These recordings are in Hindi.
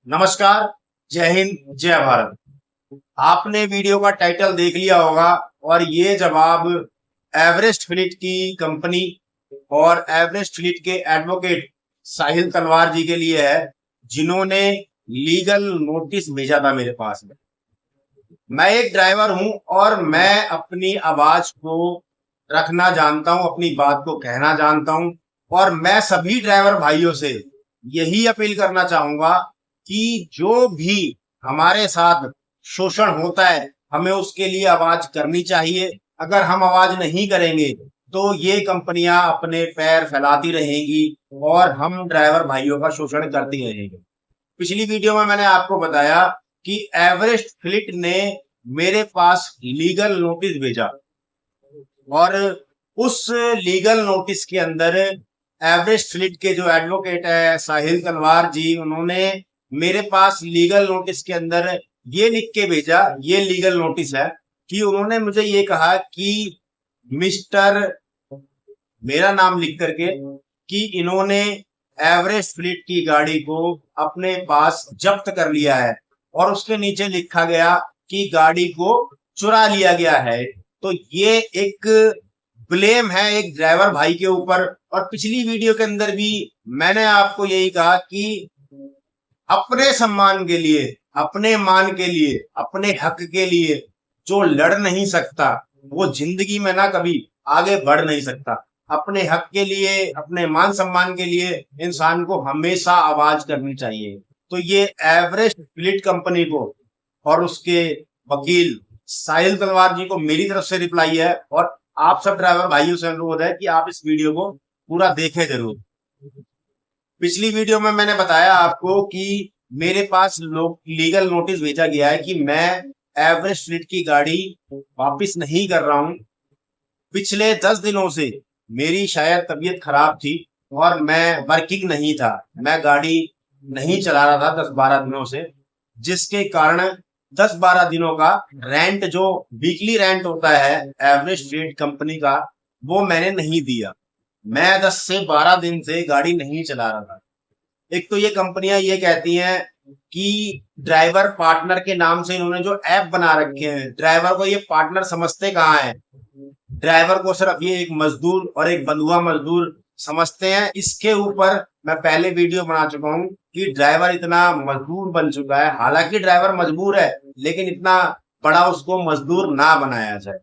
नमस्कार। जय हिंद, जय भारत। आपने वीडियो का टाइटल देख लिया होगा और ये जवाब एवरेस्ट फ्लीट की कंपनी और एवरेस्ट फ्लीट के एडवोकेट साहिल तलवार जी के लिए है, जिन्होंने लीगल नोटिस भेजा था मेरे पास में। मैं एक ड्राइवर हूं और मैं अपनी आवाज को रखना जानता हूं, अपनी बात को कहना जानता हूं और मैं सभी ड्राइवर भाइयों से यही अपील करना चाहूंगा कि जो भी हमारे साथ शोषण होता है हमें उसके लिए आवाज करनी चाहिए। अगर हम आवाज नहीं करेंगे तो ये कंपनियां अपने पैर फैलाती रहेंगी और हम ड्राइवर भाइयों का शोषण करती रहेंगे। पिछली वीडियो में मैंने आपको बताया कि एवरेस्ट फ्लीट ने मेरे पास लीगल नोटिस भेजा और उस लीगल नोटिस के अंदर एवरेस्ट फ्लीट के जो एडवोकेट है साहिल तलवार जी, उन्होंने मेरे पास लीगल नोटिस के अंदर ये लिख के भेजा, ये लीगल नोटिस है कि उन्होंने मुझे ये कहा कि मिस्टर, मेरा नाम लिख करके, कि इन्होंने एवरेस्ट फ्लीट की गाड़ी को अपने पास जब्त कर लिया है और उसके नीचे लिखा गया कि गाड़ी को चुरा लिया गया है। तो ये एक ब्लेम है एक ड्राइवर भाई के ऊपर। और पिछली वीडियो के अंदर भी मैंने आपको यही कहा कि अपने सम्मान के लिए, अपने मान के लिए, अपने हक के लिए जो लड़ नहीं सकता वो जिंदगी में ना कभी आगे बढ़ नहीं सकता। अपने हक के लिए, अपने मान सम्मान के लिए इंसान को हमेशा आवाज करनी चाहिए। तो ये एवरेस्ट फ्लीट कंपनी को और उसके वकील साहिल तलवार जी को मेरी तरफ से रिप्लाई है और आप सब ड्राइवर भाइयों से अनुरोध है कि आप इस वीडियो को पूरा देखें जरूर। पिछली वीडियो में मैंने बताया आपको कि मेरे पास लीगल नोटिस भेजा गया है कि मैं एवरेस्ट फ्लीट की गाड़ी वापस नहीं कर रहा हूं। पिछले 10 दिनों से मेरी शायद तबीयत खराब थी और मैं वर्किंग नहीं था, मैं गाड़ी नहीं चला रहा था 10-12 दिनों से, जिसके कारण 10-12 दिनों का रेंट, जो वीकली रेंट होता है एवरेस्ट फ्लीट कंपनी का, वो मैंने नहीं दिया। मैं 10 से 12 दिन से गाड़ी नहीं चला रहा था। एक तो ये कंपनियां ये कहती हैं कि ड्राइवर पार्टनर के नाम से इन्होंने जो ऐप बना रखे हैं, ड्राइवर को ये पार्टनर समझते कहाँ है। ड्राइवर को सिर्फ ये एक मजदूर और एक बंधुआ मजदूर समझते हैं। इसके ऊपर मैं पहले वीडियो बना चुका हूँ कि ड्राइवर इतना मजदूर बन चुका है। हालांकि ड्राइवर मजबूर है लेकिन इतना बड़ा उसको मजदूर ना बनाया जाए।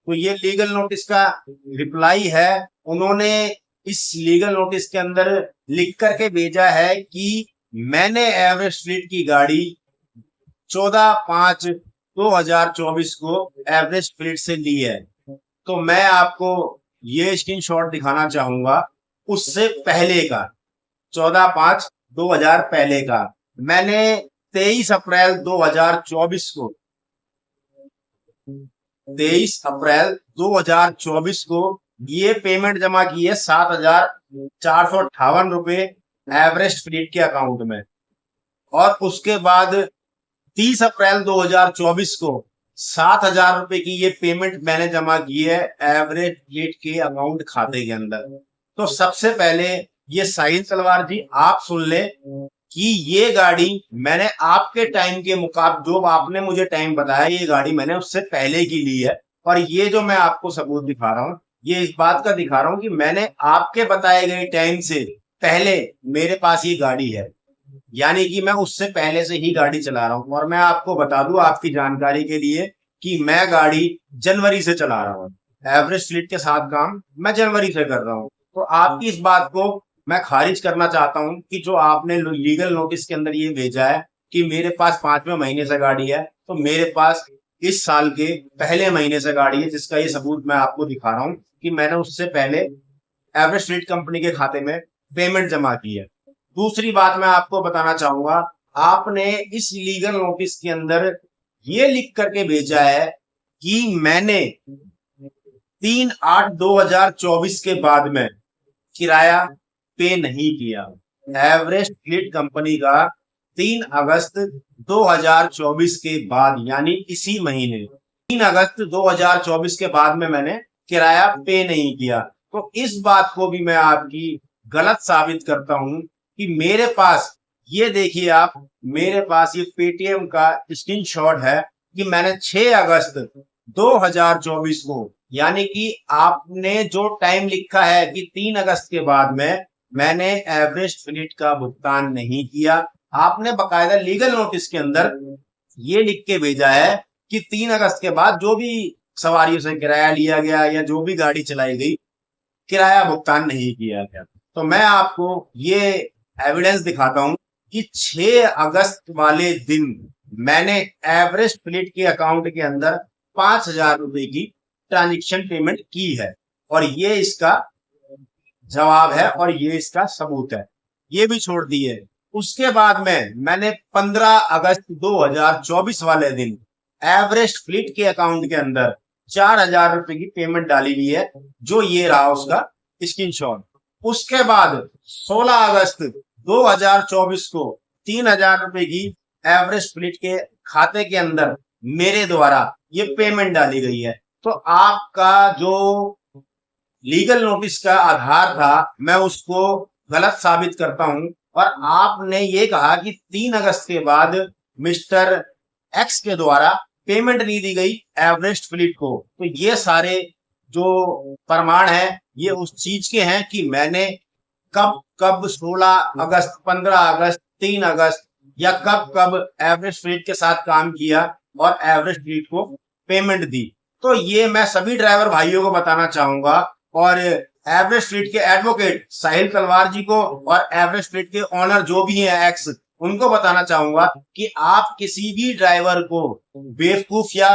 तो ये लीगल नोटिस का रिप्लाई है। उन्होंने इस लीगल नोटिस के अंदर लिख करके भेजा है कि मैंने एवरेस्ट फ्लीट की गाड़ी 14/5/2024 को एवरेस्ट फ्लीट से ली है। तो मैं आपको ये स्क्रीनशॉट दिखाना चाहूंगा उससे पहले का, 14/5/2000 पहले का। मैंने 23 अप्रैल 2024 को 23 अप्रैल 2024 को ये पेमेंट जमा की है 7,458 रुपए एवरेस्ट फ्लीट के अकाउंट में। और उसके बाद 30 अप्रैल 2024 को 7,000 रुपए की ये पेमेंट मैंने जमा की है एवरेस्ट फ्लीट के अकाउंट खाते के अंदर। तो सबसे पहले ये साहिल तलवार जी, आप सुन ले कि ये गाड़ी मैंने आपके टाइम के मुकाबले, जो आपने मुझे टाइम बताया, ये गाड़ी मैंने उससे पहले की ली है। और ये जो मैं आपको सबूत दिखा रहा हूँ, ये इस बात का दिखा रहा हूँ कि मैंने आपके बताए गए टाइम से पहले मेरे पास ये गाड़ी है, यानी कि मैं उससे पहले से ही गाड़ी चला रहा हूँ। और मैं आपको बता दूं आपकी जानकारी के लिए कि मैं गाड़ी जनवरी से चला रहा हूँ। एवरेस्ट फ्लीट के साथ काम मैं जनवरी से कर रहा हूँ। तो आपकी इस बात को मैं खारिज करना चाहता हूं कि जो आपने लीगल नोटिस के अंदर ये भेजा है कि मेरे पास 5वें महीने से गाड़ी है, तो मेरे पास इस साल के पहले महीने से गाड़ी है, जिसका ये सबूत मैं आपको दिखा रहा हूं कि मैंने उससे पहले एवरेस्ट फ्लीट कंपनी के खाते में पेमेंट जमा की है। दूसरी बात मैं आपको बताना चाहूंगा, आपने इस लीगल नोटिस के अंदर ये लिख करके भेजा है कि मैंने 3/8/2024 के बाद में किराया पे नहीं किया। एवरेस्ट फ्लीट कंपनी का 3 अगस्त 2024 के बाद, यानी इसी महीने 3 अगस्त 2024 के बाद में मैंने किराया पे नहीं किया। तो इस बात को भी मैं आपकी गलत साबित करता हूं कि मेरे पास ये देखिए आप, मेरे पास ये पेटीएम का स्क्रीनशॉट है कि मैंने 6 अगस्त 2024 को, यानी कि आपने जो टाइम लिखा है कि 3 अगस्त के बाद में मैंने एवरेस्ट फ्लीट का भुगतान नहीं किया, आपने बकायदा लीगल नोटिस के अंदर ये लिख के भेजा है कि 3 अगस्त के बाद जो भी सवारियों से किराया लिया गया या जो भी गाड़ी चलाई गई, किराया भुगतान नहीं किया गया। तो मैं आपको ये एविडेंस दिखाता हूं कि 6 अगस्त वाले दिन मैंने एवरेस्ट फ्लीट के अकाउंट के अंदर 5,000 रुपए की ट्रांजेक्शन पेमेंट की है, और ये इसका जवाब है और ये इसका सबूत है। ये भी छोड़ दिए, उसके बाद में मैंने 15 अगस्त 2024 वाले दिन एवरेस्ट फ्लीट के अकाउंट के अंदर 4,000 रुपए की पेमेंट डाली हुई है, जो ये रहा उसका स्क्रीनशॉट। उसके बाद 16 अगस्त 2024 को 3,000 रुपए की एवरेस्ट फ्लीट के खाते के अंदर मेरे द्वारा ये पेमेंट डाली गई है। तो आपका जो लीगल नोटिस का आधार था, मैं उसको गलत साबित करता हूं, और आपने ये कहा कि 3 अगस्त के बाद मिस्टर एक्स के द्वारा पेमेंट नहीं दी गई एवरेस्ट फ्लीट को। तो ये सारे जो प्रमाण है ये उस चीज के हैं कि मैंने कब कब 16 अगस्त, 15 अगस्त, 3 अगस्त या कब कब एवरेस्ट फ्लीट के साथ काम किया और एवरेस्ट फ्लीट को पेमेंट दी। तो ये मैं सभी ड्राइवर भाइयों को बताना चाहूंगा, और एवरेस्ट फ्लीट के एडवोकेट साहिल तलवार जी को और एवरेस्ट फ्लीट के ऑनर जो भी हैं एक्स, उनको बताना चाहूंगा कि आप किसी भी ड्राइवर को बेवकूफ या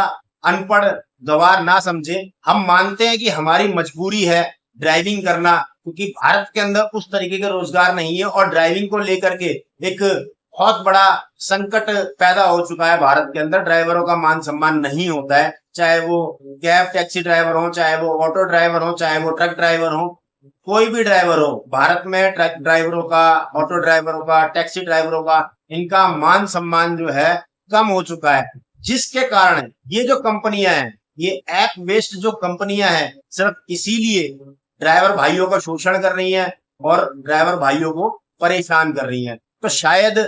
अनपढ़ गवार ना समझे। हम मानते हैं कि हमारी मजबूरी है ड्राइविंग करना, क्योंकि भारत के अंदर उस तरीके का रोजगार नहीं है, और ड्राइविंग को लेकर के एक बहुत बड़ा संकट पैदा हो चुका है भारत के अंदर। ड्राइवरों का मान सम्मान नहीं होता है, चाहे वो कैब टैक्सी ड्राइवर हो, चाहे वो ऑटो ड्राइवर हो, चाहे वो ट्रक ड्राइवर हो, कोई भी ड्राइवर हो भारत में, ट्रक ड्राइवरों का, ऑटो ड्राइवरों का, टैक्सी ड्राइवरों का, इनका मान सम्मान जो है कम हो चुका है। जिसके कारण ये जो कंपनियां हैं, ये ऐप बेस्ड जो कंपनियां हैं, सिर्फ इसीलिए ड्राइवर भाइयों का शोषण कर रही हैं और ड्राइवर भाइयों को परेशान कर रही हैं। तो शायद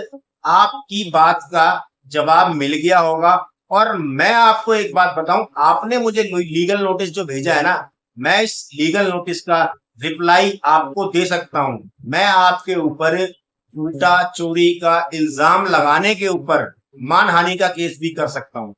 आपकी बात का जवाब मिल गया होगा। और मैं आपको एक बात बताऊं, आपने मुझे लीगल नोटिस जो भेजा है ना, मैं इस लीगल नोटिस का रिप्लाई आपको दे सकता हूं। मैं आपके ऊपर उल्टा चोरी का इल्जाम लगाने के ऊपर मानहानि का केस भी कर सकता हूं।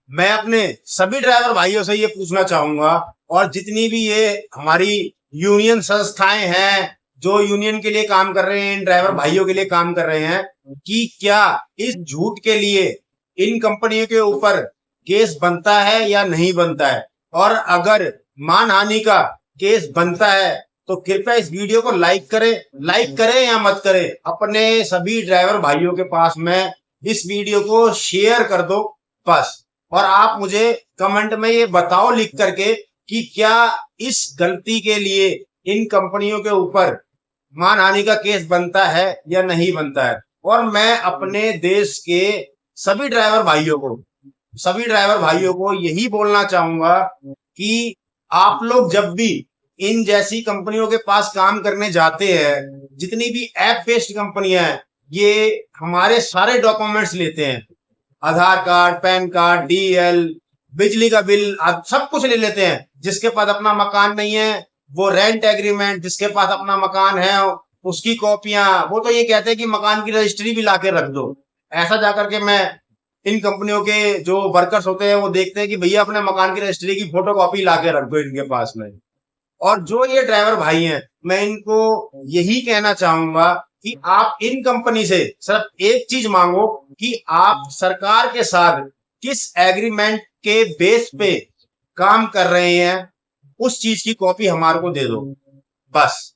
मैं अपने सभी ड्राइवर भाइयों से ये पूछना चाहूंगा, और जितनी भी ये हमारी यूनियन संस्थाएं हैं जो यूनियन के लिए काम कर रहे हैं, इन ड्राइवर भाइयों के लिए काम कर रहे हैं, कि क्या इस झूठ के लिए इन कंपनियों के ऊपर केस बनता है या नहीं बनता है। और अगर मानहानि का केस बनता है तो कृपया इस वीडियो को लाइक करें या मत करें, अपने सभी ड्राइवर भाइयों के पास में इस वीडियो को शेयर कर दो बस। और आप मुझे कमेंट में ये बताओ लिख करके कि क्या इस गलती के लिए इन कंपनियों के ऊपर मानहानि का केस बनता है या नहीं बनता है। और मैं अपने देश के सभी ड्राइवर भाइयों को यही बोलना चाहूंगा कि आप लोग जब भी इन जैसी कंपनियों के पास काम करने जाते हैं, जितनी भी ऐप बेस्ड कंपनियां हैं, ये हमारे सारे डॉक्यूमेंट्स लेते हैं, आधार कार्ड, पैन कार्ड, डीएल, बिजली का बिल, सब कुछ ले लेते हैं। जिसके पास अपना मकान नहीं है वो रेंट एग्रीमेंट, जिसके पास अपना मकान है उसकी कॉपियां, वो तो ये कहते हैं कि मकान की रजिस्ट्री भी लाके रख दो। ऐसा जाकर के मैं इन कंपनियों के जो वर्कर्स होते हैं वो देखते हैं कि भैया अपने मकान की रजिस्ट्री की फोटो कॉपी लाके रख दो इनके पास में। और जो ये ड्राइवर भाई हैं, मैं इनको यही कहना चाहूंगा कि आप इन कंपनी से सिर्फ एक चीज मांगो कि आप सरकार के साथ किस एग्रीमेंट के बेस पे काम कर रहे हैं उस चीज की कॉपी हमारे को दे दो बस।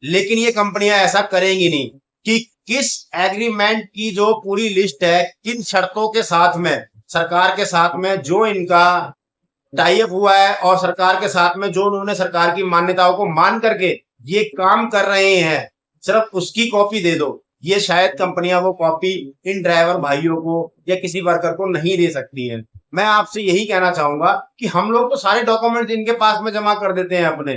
लेकिन ये कंपनियां ऐसा करेंगी नहीं कि किस एग्रीमेंट की जो पूरी लिस्ट है, किन शर्तों के साथ में, सरकार के साथ में जो इनका टाई अप हुआ है और सरकार के साथ में जो उन्होंने सरकार की मान्यताओं को मान करके ये काम कर रहे हैं, सिर्फ उसकी कॉपी दे दो। ये शायद कंपनियां वो कॉपी इन ड्राइवर भाइयों को या किसी वर्कर को नहीं दे सकती है। मैं आपसे यही कहना चाहूंगा कि हम लोग तो सारे डॉक्यूमेंट इनके पास में जमा कर देते हैं अपने,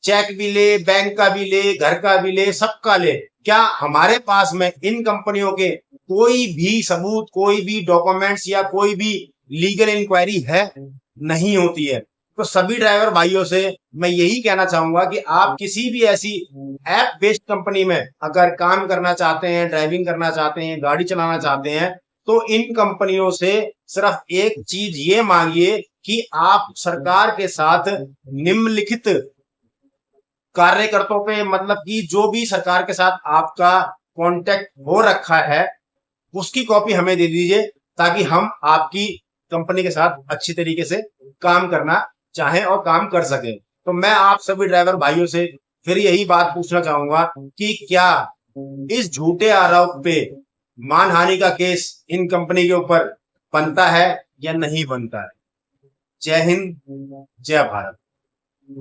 चेक भी ले, बैंक का भी ले, घर का भी ले, सबका ले, क्या हमारे पास में इन कंपनियों के कोई भी सबूत, कोई भी डॉक्यूमेंट्स या कोई भी लीगल इंक्वायरी है? नहीं होती है। तो सभी ड्राइवर भाइयों से मैं यही कहना चाहूंगा कि आप किसी भी ऐसी ऐप बेस्ड कंपनी में अगर काम करना चाहते हैं, ड्राइविंग करना चाहते हैं, गाड़ी चलाना चाहते हैं, तो इन कंपनियों से सिर्फ एक चीज ये मांगिए कि आप सरकार के साथ निम्नलिखित कार्यकर्ताओं पे, मतलब कि जो भी सरकार के साथ आपका कांटेक्ट हो रखा है उसकी कॉपी हमें दे दीजिए, ताकि हम आपकी कंपनी के साथ अच्छी तरीके से काम करना चाहें और काम कर सकें। तो मैं आप सभी ड्राइवर भाइयों से फिर यही बात पूछना चाहूंगा कि क्या इस झूठे आरोप पे मानहानि का केस इन कंपनी के ऊपर बनता है या नहीं बनता है? जय हिंद, जय भारत।